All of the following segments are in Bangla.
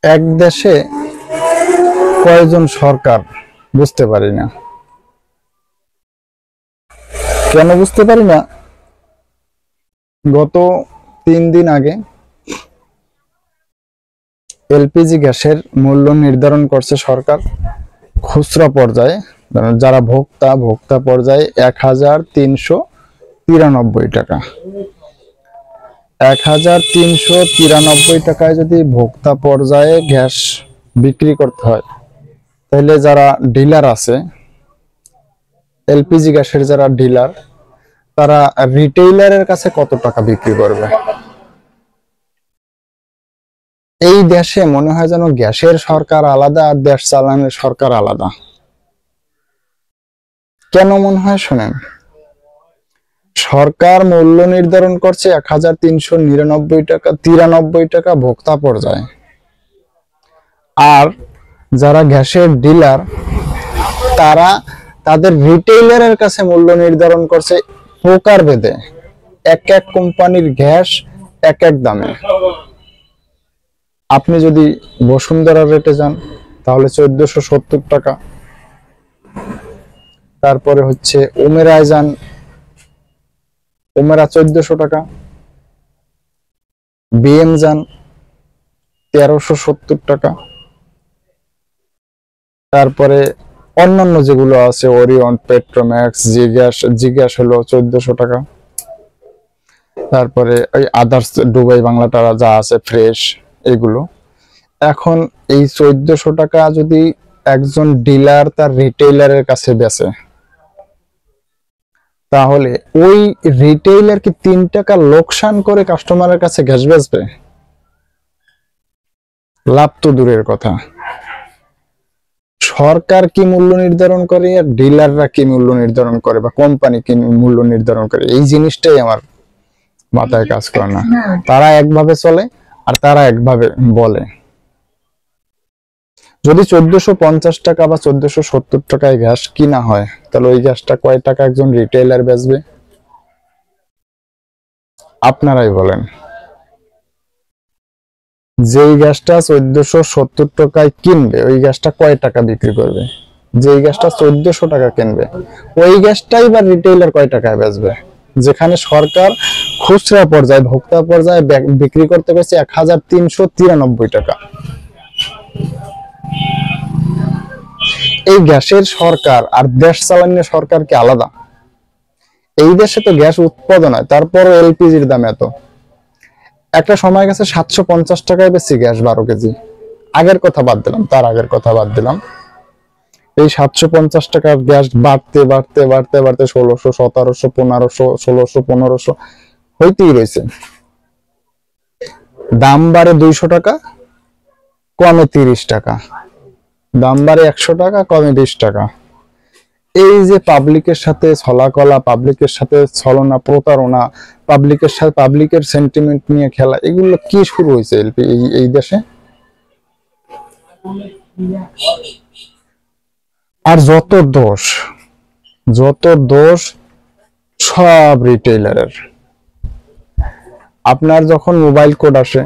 এক দেশে কয়জন সরকার বুঝতে পারি না। কেন বুঝতে পারি না? গত 3 দিন আগে এলপিজি গ্যাসের মূল্য নির্ধারণ করছে সরকার খুচরা পর্যায়ে, যারা ভোক্তা পর্যায়ে 1393 টাকা। 1393 টাকায় যদি ভোক্তা পর্যায়ে গ্যাস বিক্রি করতে হয়, তাহলে যারা ডিলার আছে, এলপিজি গ্যাসের যারা ডিলার, তারা রিটেইলারের কাছে কত টাকা বিক্রি করবে? এই দেশে মনে হয় যেন গ্যাসের সরকার আলাদা আর দেশ চালানোর সরকার আলাদা। কেন মনে হয় শোনেন, সরকার মূল্য নির্ধারণ করছে 1393 টাকা ভোক্তা পর্যায়ে, আর যারা গ্যাসের ডিলার তারা তাদের রিটেইলারের কাছে মূল্য নির্ধারণ করছে প্রকার ভেদে। এক এক কোম্পানির গ্যাস এক এক দামে। আপনি যদি বসুন্ধরা রেটে যান তাহলে 1470 টাকা, তারপরে হচ্ছে ওমেরায় যান, ওমেরা 1400 টাকা, বিএম যান 1370 টাকা, তারপরে অন্যান্য যেগুলো আছে ওরিয়ন, পেট্রোম্যাক্স, জি গ্যাস হলো 1400 টাকা, তারপরে ওই আদার্স দুবাই বাংলাটা যা আছে ফ্রেশ এগুলো। এখন এই 1400 টাকা যদি একজন ডিলার তার রিটেইলারের কাছে বেচে, তাহলে ওই রিটেইলার কি 3 টাকা লোকসান করে কাস্টমারের কাছে গ্যাস বেচবে? লাভ তো দূরের কথা। সরকার কি মূল্য নির্ধারণ করে আর ডিলাররা কি মূল্য নির্ধারণ করে বা কোম্পানি কি মূল্য নির্ধারণ করে, এই জিনিসটাই আমার মাথায় কাজ করে না। তারা একভাবে চলে আর তারা একভাবে বলে। যদি 1450 টাকা বা 1470 টাকায় গ্যাস কিনা হয়, তাহলে ওই গ্যাসটা কয় টাকা একজন রিটেইলার বেচবে? আপনারাই বলেন। যেই গ্যাসটা 1470 টাকায় কিনবে, ওই গ্যাসটা কয় টাকা বিক্রি করবে? যেই গ্যাসটা 1400 টাকা কিনবে, ওই গ্যাসটাই বা রিটেইলার কয় টাকায় বেচবে? যেখানে সরকার খুচরা পর্যায়ে ভোক্তা পর্যায়ে বিক্রি করতে পেরেছে 1393 টাকা। এই গ্যাসের সরকার আর দেশ চালানোর সরকার কি আলাদা? এই দেশে তো গ্যাস উৎপাদন হয়, তারপরও এলপিজির দাম এত। একটা সময় গেছে 750 টাকায় বেশি গ্যাস 12 কেজি। আগের কথা বাদ দিলাম, তার আগের কথা বাদ দিলাম। এই 750 টাকার গ্যাস বাড়তে বাড়তে বাড়তে বাড়তে 1600, 1700, 1500, 1600, 1500 হইতেই রয়েছে। দাম বাড়ে 200 টাকা, কমে 30 টাকা। দাম বাড়ে 100 টাকা, কমে 20 টাকা। এই যে পাবলিকের সাথে ছলাকলা, পাবলিকের সাথে ছলনা, প্রতারণা, পাবলিকের সাথে পাবলিকের সেন্টিমেন্ট নিয়ে খেলা, এগুলো কি শুরু হয়েছে এই দেশে? আর যত দোষ সব রিটেইলারের। আপনার যখন মোবাইল কোড আসে,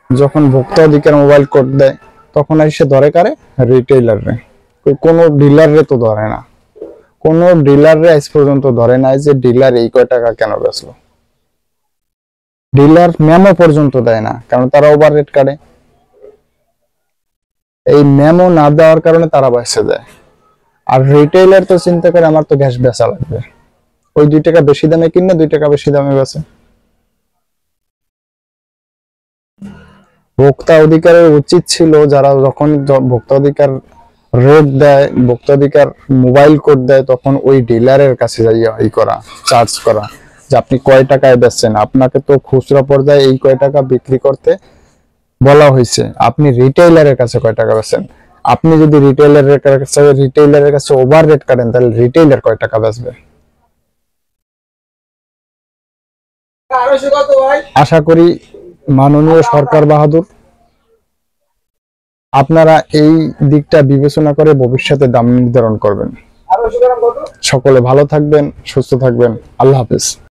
যখন ভোক্তা অধিকার মোবাইল কোড দেয়, তখন এসে ধরে কারে? রিটেইলারে। কোনো ডিলারে তো ধরে না। কোন ডিলারে আজ পর্যন্ত ধরে নাই যে ডিলার এই কয় টাকা কেন বেচলো। ডিলার মেমো পর্যন্ত দেয় না, কারণ তারা ওভার রেট কাটে। এই মেমো না দেওয়ার কারণে তারা বেঁচে যায়। আর রিটেইলার তো চিন্তা করে আমার তো গ্যাস বেচা লাগবে, ওই 2 টাকা বেশি দামে কিনে 2 টাকা বেশি দামে বেচে। ভোক্তা অধিকারের উচিত ছিল, যারা যখন ভোক্তা অধিকার রেট দেয়, ভোক্তাধিকার মোবাইল কোড দেয়, তখন ওই ডিলারের কাছে যাইয়া চার্জ করা যে আপনি কয় টাকায় বেচছেন। আপনাকে তো খুচরা পর্যায়ে এই কয় টাকা বিক্রি করতে বলা হয়েছে, আপনি রিটেইলারের কাছে কয় টাকা বেচছেন। আপনি যদি রিটেইলারের কাছে ওভার রেট কাটেন, তাহলে রিটেইলার কয় টাকা বেচবে? আশা করি মাননীয় সরকার বাহাদুর, আপনারা এই দিকটা বিবেচনা করে ভবিষ্যতে দাম নির্ধারণ করবেন। সকলে ভালো থাকবেন, সুস্থ থাকবেন। আল্লাহ হাফেজ।